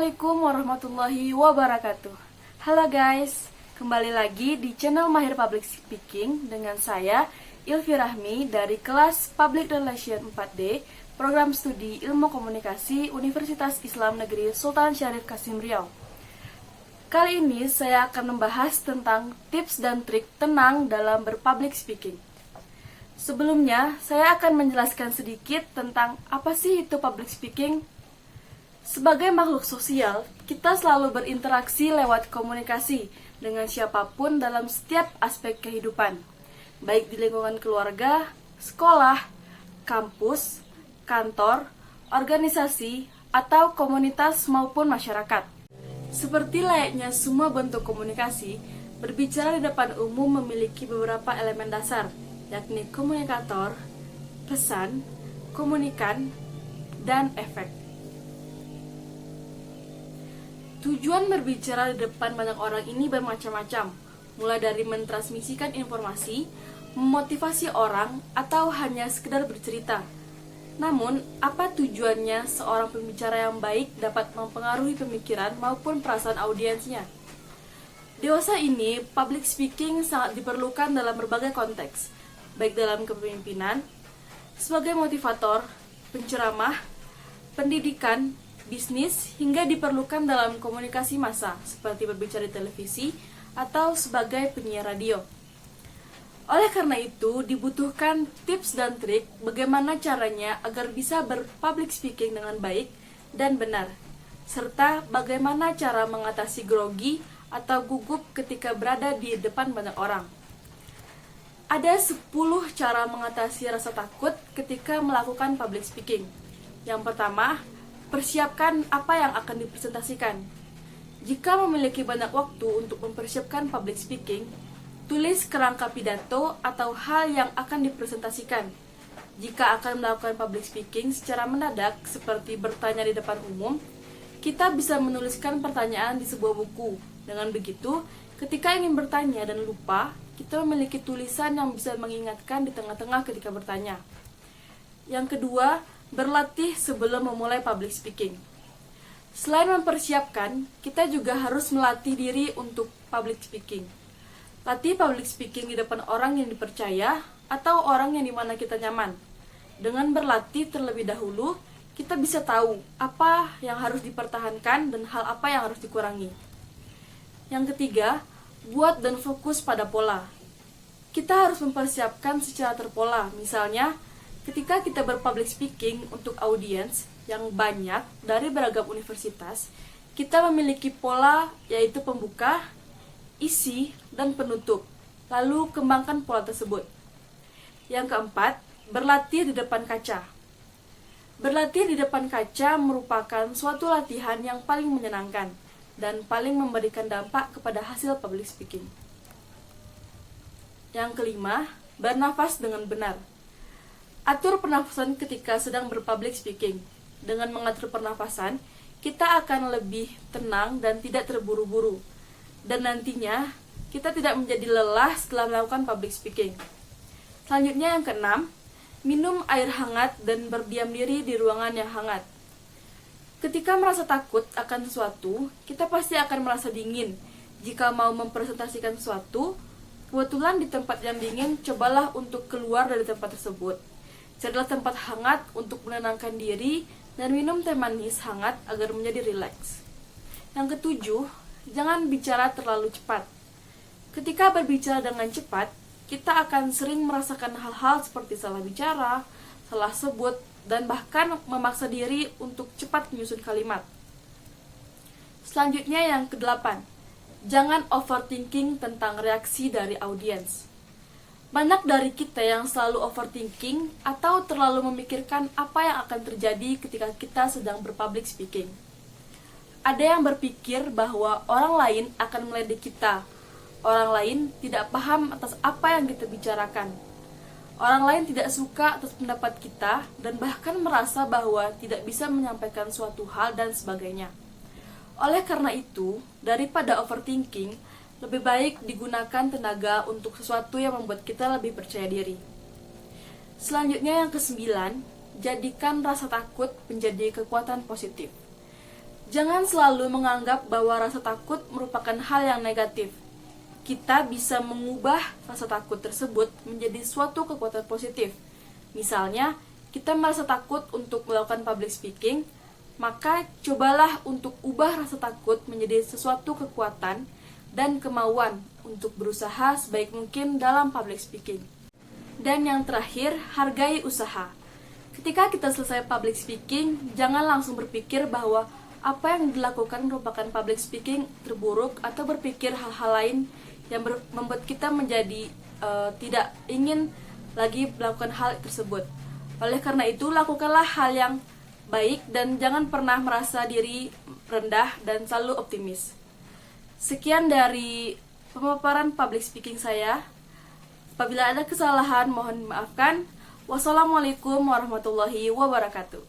Assalamualaikum warahmatullahi wabarakatuh. Halo guys, kembali lagi di channel Mahir Public Speaking dengan saya Ilvi Rahmi dari kelas Public Relation 4D Program Studi Ilmu Komunikasi Universitas Islam Negeri Sultan Syarif Kasim Riau. Kali ini saya akan membahas tentang tips dan trik tenang dalam berpublic speaking. Sebelumnya, saya akan menjelaskan sedikit tentang apa sih itu public speaking. Sebagai makhluk sosial, kita selalu berinteraksi lewat komunikasi dengan siapapun dalam setiap aspek kehidupan, baik di lingkungan keluarga, sekolah, kampus, kantor, organisasi, atau komunitas maupun masyarakat. Seperti layaknya semua bentuk komunikasi, berbicara di depan umum memiliki beberapa elemen dasar, yakni komunikator, pesan, komunikan, dan efek. Tujuan berbicara di depan banyak orang ini bermacam-macam, mulai dari mentransmisikan informasi, memotivasi orang, atau hanya sekedar bercerita. Namun, apa tujuannya seorang pembicara yang baik dapat mempengaruhi pemikiran maupun perasaan audiensnya? Dewasa ini, public speaking sangat diperlukan dalam berbagai konteks, baik dalam kepemimpinan, sebagai motivator, penceramah, pendidikan, bisnis, hingga diperlukan dalam komunikasi massa, seperti berbicara di televisi atau sebagai penyiar radio. Oleh karena itu, dibutuhkan tips dan trik bagaimana caranya agar bisa berpublic speaking dengan baik dan benar, serta bagaimana cara mengatasi grogi atau gugup ketika berada di depan banyak orang. Ada 10 cara mengatasi rasa takut ketika melakukan public speaking. Yang pertama, persiapkan apa yang akan dipresentasikan. Jika memiliki banyak waktu untuk mempersiapkan public speaking, tulis kerangka pidato atau hal yang akan dipresentasikan. Jika akan melakukan public speaking secara mendadak, seperti bertanya di depan umum, kita bisa menuliskan pertanyaan di sebuah buku. Dengan begitu, ketika ingin bertanya dan lupa, kita memiliki tulisan yang bisa mengingatkan di tengah-tengah ketika bertanya. Yang kedua, berlatih sebelum memulai public speaking. Selain mempersiapkan, kita juga harus melatih diri untuk public speaking. Latih public speaking di depan orang yang dipercaya atau orang yang dimana kita nyaman. Dengan berlatih terlebih dahulu, kita bisa tahu apa yang harus dipertahankan dan hal apa yang harus dikurangi. Yang ketiga, buat dan fokus pada pola. Kita harus mempersiapkan secara terpola, misalnya ketika kita berpublic speaking untuk audiens yang banyak dari beragam universitas, kita memiliki pola yaitu pembuka, isi, dan penutup. Lalu kembangkan pola tersebut. Yang keempat, berlatih di depan kaca. Berlatih di depan kaca merupakan suatu latihan yang paling menyenangkan dan paling memberikan dampak kepada hasil public speaking. Yang kelima, bernafas dengan benar. Atur pernafasan ketika sedang berpublic speaking. Dengan mengatur pernafasan, kita akan lebih tenang dan tidak terburu-buru. Dan nantinya, kita tidak menjadi lelah setelah melakukan public speaking. Selanjutnya yang keenam, minum air hangat dan berdiam diri di ruangan yang hangat. Ketika merasa takut akan sesuatu, kita pasti akan merasa dingin. Jika mau mempresentasikan sesuatu, kebetulan di tempat yang dingin, cobalah untuk keluar dari tempat tersebut. Carilah tempat hangat untuk menenangkan diri dan minum teh manis hangat agar menjadi rileks. Yang ketujuh, jangan bicara terlalu cepat. Ketika berbicara dengan cepat, kita akan sering merasakan hal-hal seperti salah bicara, salah sebut, dan bahkan memaksa diri untuk cepat menyusun kalimat. Selanjutnya yang kedelapan, jangan overthinking tentang reaksi dari audiens. Banyak dari kita yang selalu overthinking atau terlalu memikirkan apa yang akan terjadi ketika kita sedang berpublic speaking. Ada yang berpikir bahwa orang lain akan meledek kita. Orang lain tidak paham atas apa yang kita bicarakan. Orang lain tidak suka atas pendapat kita dan bahkan merasa bahwa tidak bisa menyampaikan suatu hal dan sebagainya. Oleh karena itu, daripada overthinking, lebih baik digunakan tenaga untuk sesuatu yang membuat kita lebih percaya diri. Selanjutnya yang kesembilan, jadikan rasa takut menjadi kekuatan positif. Jangan selalu menganggap bahwa rasa takut merupakan hal yang negatif. Kita bisa mengubah rasa takut tersebut menjadi suatu kekuatan positif. Misalnya, kita merasa takut untuk melakukan public speaking, maka cobalah untuk ubah rasa takut menjadi sesuatu kekuatan dan kemauan untuk berusaha sebaik mungkin dalam public speaking. Dan yang terakhir, hargai usaha. Ketika kita selesai public speaking, jangan langsung berpikir bahwa apa yang dilakukan merupakan public speaking terburuk atau berpikir hal-hal lain yang membuat kita menjadi tidak ingin lagi melakukan hal tersebut. Oleh karena itu, lakukanlah hal yang baik dan jangan pernah merasa diri rendah dan selalu optimis. Sekian dari pemaparan public speaking saya. Apabila ada kesalahan, mohon dimaafkan. Wassalamualaikum warahmatullahi wabarakatuh.